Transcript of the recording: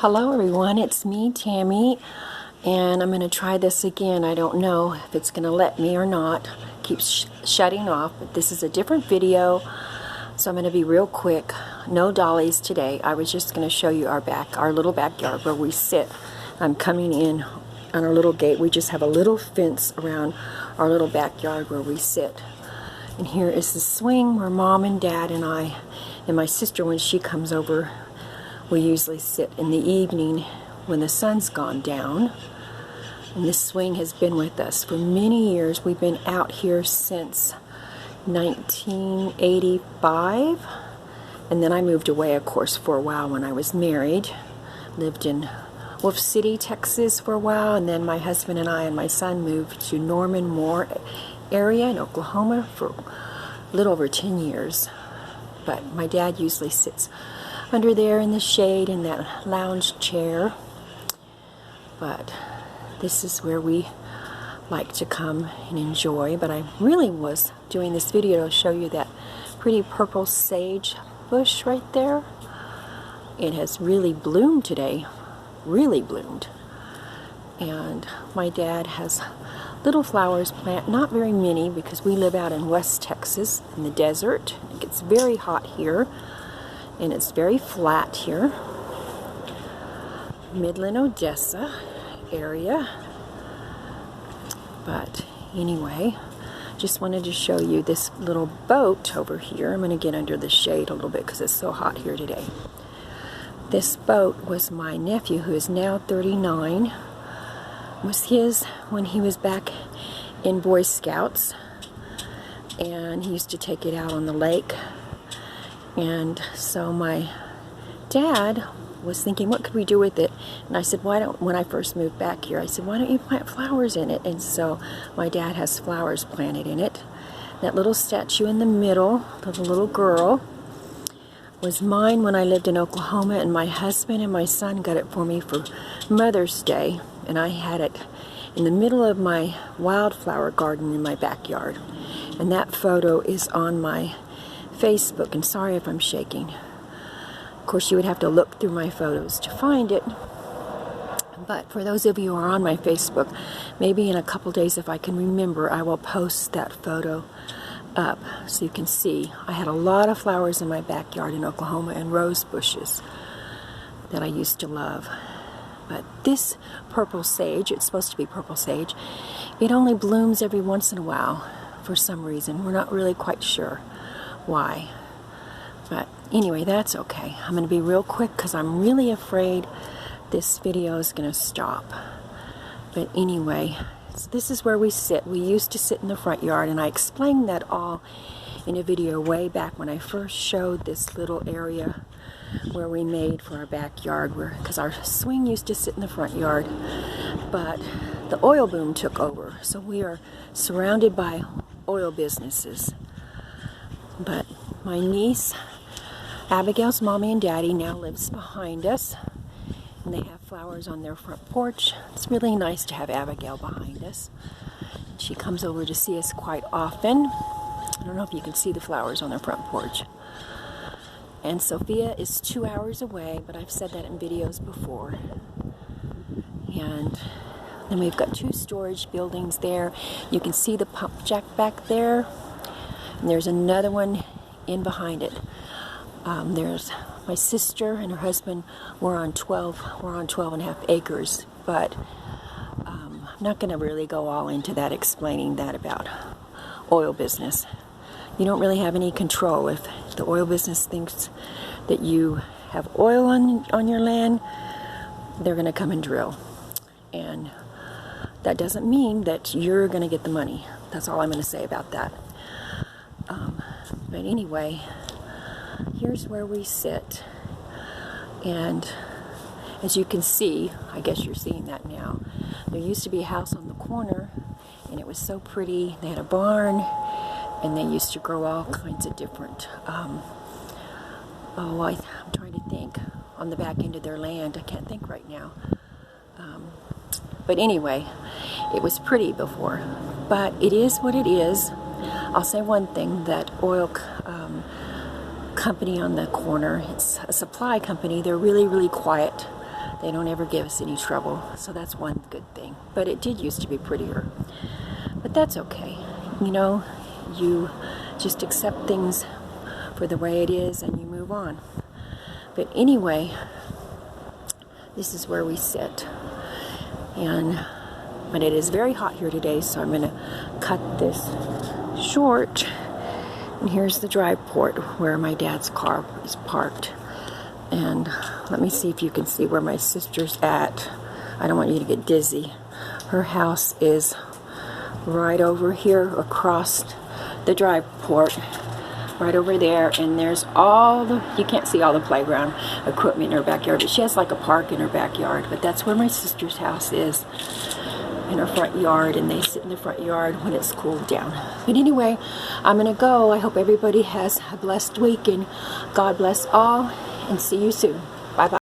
Hello everyone, it's me, Tammy, and I'm going to try this again. I don't know if it's going to let me or not. It keeps shutting off, but this is a different video, so I'm going to be real quick. No dollies today. I was just going to show you our little backyard where we sit. I'm coming in on our little gate. We just have a little fence around our little backyard where we sit. And here is the swing where Mom and Dad and I and my sister, when she comes over, we usually sit in the evening when the sun's gone down. And this swing has been with us for many years. We've been out here since 1985. And then I moved away, of course, for a while when I was married. Lived in Wolf City, Texas for a while. And then my husband and I and my son moved to Norman Moore area in Oklahoma for a little over 10 years. But my dad usually sits under there in the shade in that lounge chair. But this is where we like to come and enjoy. But I really was doing this video to show you that pretty purple sage bush right there. It has really bloomed today, really bloomed. And my dad has little flowers planted, not very many because we live out in West Texas in the desert. It gets very hot here. And it's very flat here. Midland, Odessa area. But anyway, just wanted to show you this little boat over here. I'm going to get under the shade a little bit because it's so hot here today. This boat was my nephew, who is now 39. It was his when he was back in Boy Scouts. And he used to take it out on the lake. And so my dad was thinking, what could we do with it? And I said, when I first moved back here, I said, why don't you plant flowers in it? And so my dad has flowers planted in it. That little statue in the middle, the little girl, was mine when I lived in Oklahoma, and my husband and my son got it for me for Mother's Day. And I had it in the middle of my wildflower garden in my backyard. And that photo is on my Facebook, and sorry if I'm shaking. Of course, you would have to look through my photos to find it. But for those of you who are on my Facebook, maybe in a couple days, if I can remember, I will post that photo up so you can see. I had a lot of flowers in my backyard in Oklahoma and rose bushes that I used to love. But this purple sage, it's supposed to be purple sage, it only blooms every once in a while for some reason. We're not really quite sure why. But anyway, that's okay. I'm going to be real quick because I'm really afraid this video is going to stop. But anyway, this is where we sit. We used to sit in the front yard, and I explained that all in a video way back when I first showed this little area where we made for our backyard, because our swing used to sit in the front yard, but the oil boom took over, so we are surrounded by oil businesses. But my niece, Abigail's mommy and daddy, now lives behind us, and they have flowers on their front porch. It's really nice to have Abigail behind us. She comes over to see us quite often. I don't know if you can see the flowers on their front porch. And Sophia is 2 hours away, but I've said that in videos before. And then we've got 2 storage buildings there. You can see the pump jack back there. And there's another one in behind it. There's my sister and her husband. We're on 12 and a half acres, but I'm not going to really go all into that, explaining that about oil business. You don't really have any control. If the oil business thinks that you have oil on your land, they're going to come and drill. And that doesn't mean that you're going to get the money. That's all I'm going to say about that. But anyway, here's where we sit. And as you can see, I guess you're seeing that now, there used to be a house on the corner, and it was so pretty. They had a barn, and they used to grow all kinds of different, I'm trying to think, on the back end of their land. I can't think right now. But anyway, it was pretty before. But it is what it is. I'll say one thing, that oil company on the corner, it's a supply company. They're really, really quiet. They don't ever give us any trouble, so that's one good thing. But it did used to be prettier. But that's okay. You know, you just accept things for the way it is and you move on. But anyway, this is where we sit. But it is very hot here today, so I'm going to cut this short. And here's the drive port where my dad's car is parked. And let me see if you can see where my sister's at. I don't want you to get dizzy. Her house is right over here across the drive port, right over there, and there's all the, you can't see all the playground equipment in her backyard, but she has like a park in her backyard. But that's where my sister's house is, in her front yard, and they sit in the front yard when it's cooled down. But anyway, I'm gonna go. I hope everybody has a blessed week, and God bless all, and see you soon. Bye bye.